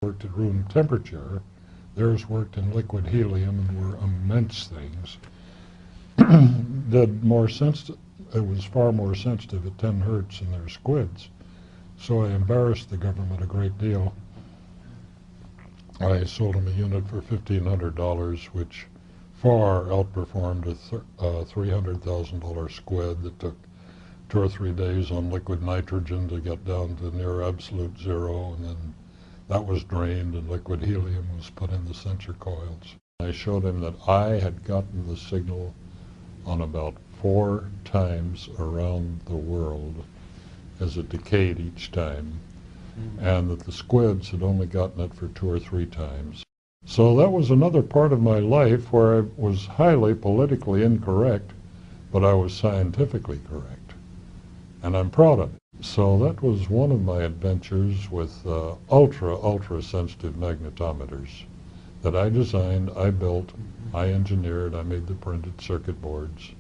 worked at room temperature. Theirs worked in liquid helium and were immense things. It was far more sensitive at 10 hertz in their squids. So I embarrassed the government a great deal. I sold them a unit for $1,500, which far outperformed a $300,000 squid that took 2 or 3 days on liquid nitrogen to get down to near absolute zero, and then that was drained and liquid helium was put in the sensor coils. I showed him that I had gotten the signal on about 4 times around the world as it decayed each time, and that the squids had only gotten it for 2 or 3 times. So that was another part of my life where I was highly politically incorrect, but I was scientifically correct, and I'm proud of it. So that was one of my adventures with ultra sensitive magnetometers that I designed, I built, I engineered, I made the printed circuit boards.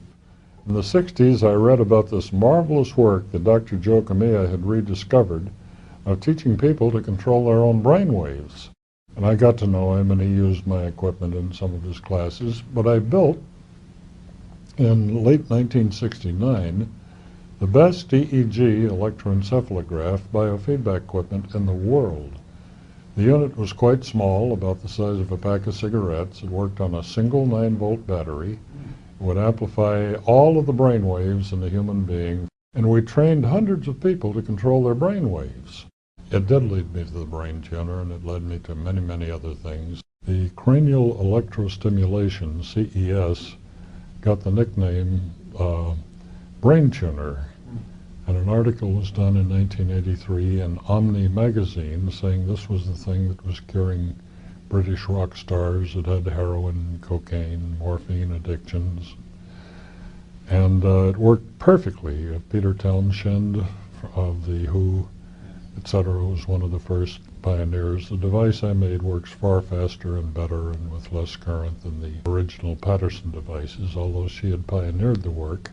In the 60s, I read about this marvelous work that Dr. Joe Kamiya had rediscovered of teaching people to control their own brain waves. And I got to know him, and he used my equipment in some of his classes. But I built, in late 1969, the best EEG electroencephalograph biofeedback equipment in the world. The unit was quite small, about the size of a pack of cigarettes. It worked on a single 9-volt battery. It would amplify all of the brain waves in the human being, and we trained hundreds of people to control their brain waves. It did lead me to the brain tuner, and it led me to many other things. The cranial electrostimulation, CES, got the nickname brain tuner, and an article was done in 1983 in Omni magazine saying this was the thing that was curing British rock stars that had heroin, cocaine, morphine addictions. And it worked perfectly. Peter Townshend of The Who, etc., was one of the first pioneers. The device I made works far faster and better and with less current than the original Patterson devices, although she had pioneered the work.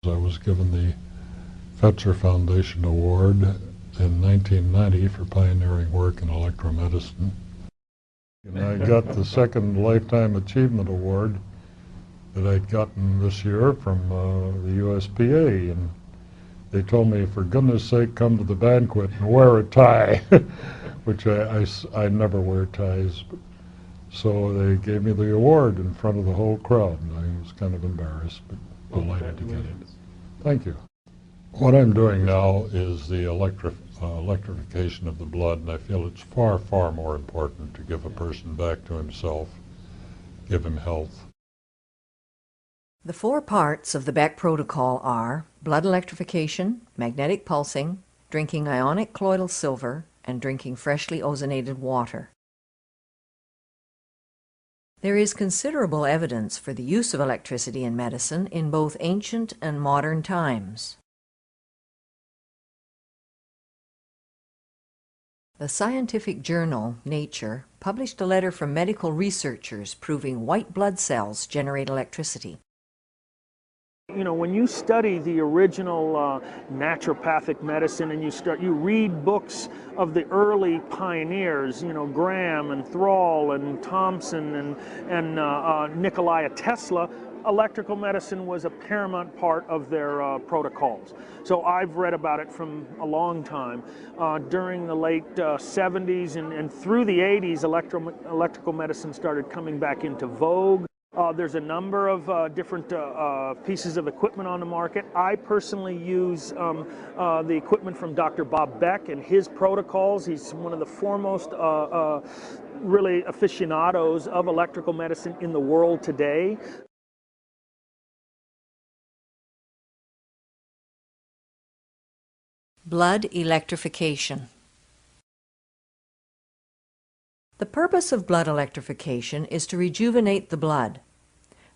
I was given the Fetzer Foundation Award in 1990 for pioneering work in electromedicine. And I got the second Lifetime Achievement Award that I'd gotten this year from the USPA, and they told me, for goodness sake, come to the banquet and wear a tie, which I never wear ties. So they gave me the award in front of the whole crowd, and I was kind of embarrassed, but delighted to get it. Thank you. What I'm doing now is the electrification of the blood, and I feel it's far more important to give a person back to himself, give him health. The 4 parts of the Beck protocol are blood electrification, magnetic pulsing, drinking ionic colloidal silver, and drinking freshly ozonated water. There is considerable evidence for the use of electricity in medicine in both ancient and modern times. The scientific journal, Nature, published a letter from medical researchers proving white blood cells generate electricity. You know, when you study the original naturopathic medicine and you read books of the early pioneers, you know, Graham and Thrall and Thomson and Nikola Tesla, electrical medicine was a paramount part of their protocols. So I've read about it from a long time. During the late 70s and through the 80s, electrical medicine started coming back into vogue. There's a number of different pieces of equipment on the market. I personally use the equipment from Dr. Bob Beck and his protocols. He's one of the foremost really aficionados of electrical medicine in the world today. Blood electrification. The purpose of blood electrification is to rejuvenate the blood.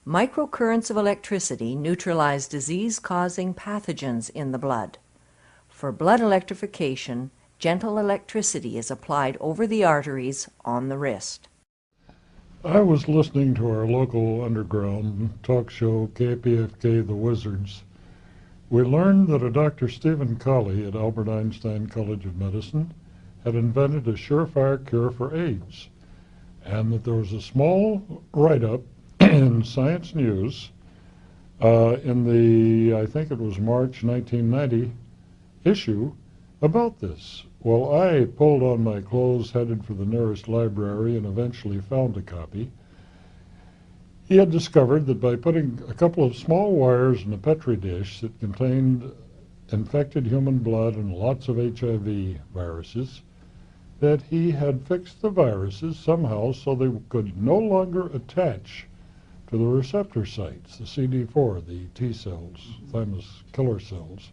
Microcurrents of electricity neutralize disease-causing pathogens in the blood. For blood electrification, gentle electricity is applied over the arteries on the wrist. I was listening to our local underground talk show, KPFK The Wizards. We learned that a Dr. Stephen Colley at Albert Einstein College of Medicine had invented a surefire cure for AIDS, and that there was a small write-up in Science News in the, I think it was March 1990 issue about this. Well, I pulled on my clothes, headed for the nearest library, and eventually found a copy. He had discovered that by putting a couple of small wires in a Petri dish that contained infected human blood and lots of HIV viruses, that he had fixed the viruses somehow so they could no longer attach to the receptor sites, the CD4, the T cells, thymus killer cells.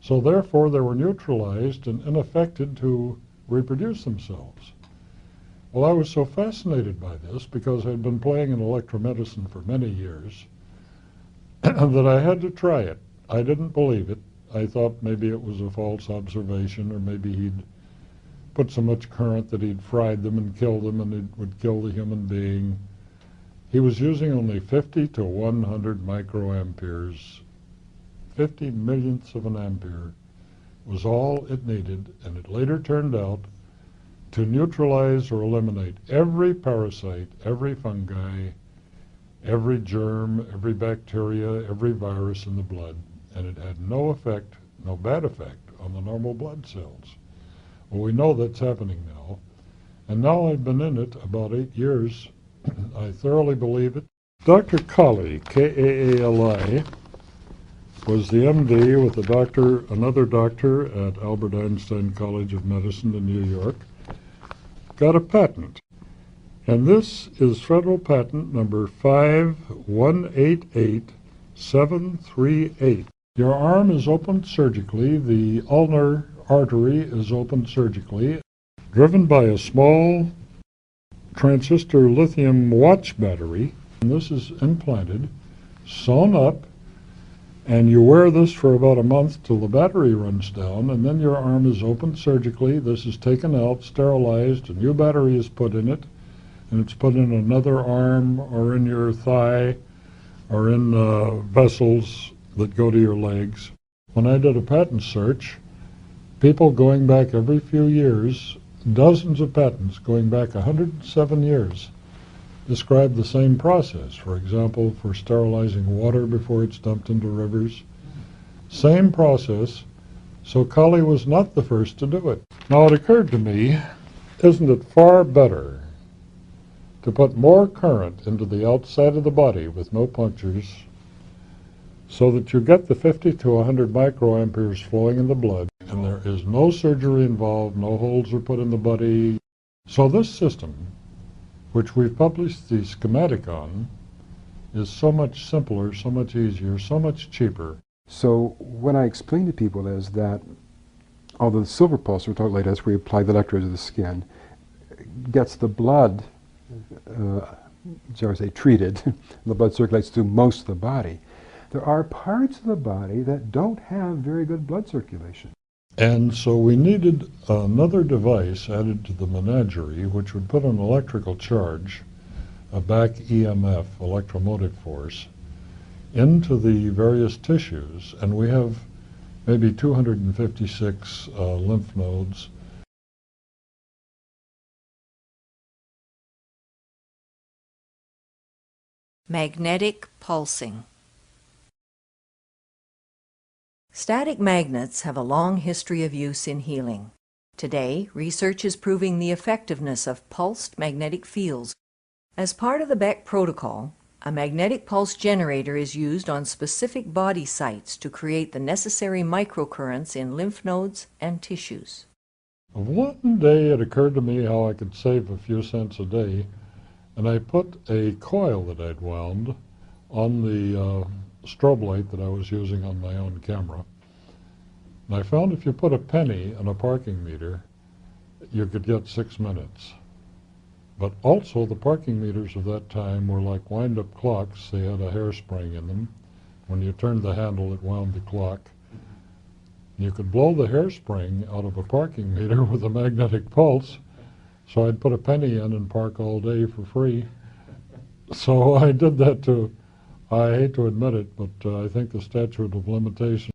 So therefore they were neutralized and unaffected to reproduce themselves. Well, I was so fascinated by this because I'd been playing in electromedicine for many years that I had to try it. I didn't believe it. I thought maybe it was a false observation, or maybe he'd put so much current that he'd fried them and killed them and it would kill the human being. He was using only 50 to 100 microamperes. 50 millionths of an ampere was all it needed, and it later turned out to neutralize or eliminate every parasite, every fungi, every germ, every bacteria, every virus in the blood, and it had no effect, no bad effect, on the normal blood cells. Well, we know that's happening now, and now I've been in it about 8 years. I thoroughly believe it. Dr. Kaali, K-A-A-L-I, was the MD with another doctor at Albert Einstein College of Medicine in New York, got a patent. And this is federal patent number 5188738. Your arm is opened surgically, the ulnar artery is opened surgically, driven by a small transistor lithium watch battery. And this is implanted, sewn up, and you wear this for about a month till the battery runs down, and then your arm is opened surgically. This is taken out, sterilized, a new battery is put in it, and it's put in another arm or in your thigh or in vessels that go to your legs. When I did a patent search, people going back every few years, dozens of patents going back 107 years, describe the same process. For example, for sterilizing water before it's dumped into rivers. Same process, so Kaali was not the first to do it. Now it occurred to me, isn't it far better to put more current into the outside of the body with no punctures so that you get the 50 to 100 microamperes flowing in the blood, and there is no surgery involved, no holes are put in the body. So this system, which we've published the schematic on, is so much simpler, so much easier, so much cheaper. So what I explain to people is that although the silver pulse, we'll talk later, that's where you apply the electrodes to the skin, gets the blood, shall I say, treated. The blood circulates through most of the body. There are parts of the body that don't have very good blood circulation. And so we needed another device added to the menagerie which would put an electrical charge, a back EMF, electromotive force, into the various tissues. And we have maybe 256 lymph nodes. Magnetic pulsing. Static magnets have a long history of use in healing. Today, research is proving the effectiveness of pulsed magnetic fields. As part of the Beck protocol, a magnetic pulse generator is used on specific body sites to create the necessary microcurrents in lymph nodes and tissues. One day it occurred to me how I could save a few cents a day, and I put a coil that I'd wound on the strobe light that I was using on my own camera. And I found if you put a penny on a parking meter, you could get 6 minutes. But also the parking meters of that time were like wind-up clocks. They had a hairspring in them. When you turned the handle, it wound the clock. You could blow the hairspring out of a parking meter with a magnetic pulse. So I'd put a penny in and park all day for free. So I did that too. I hate to admit it, but I think the statute of limitations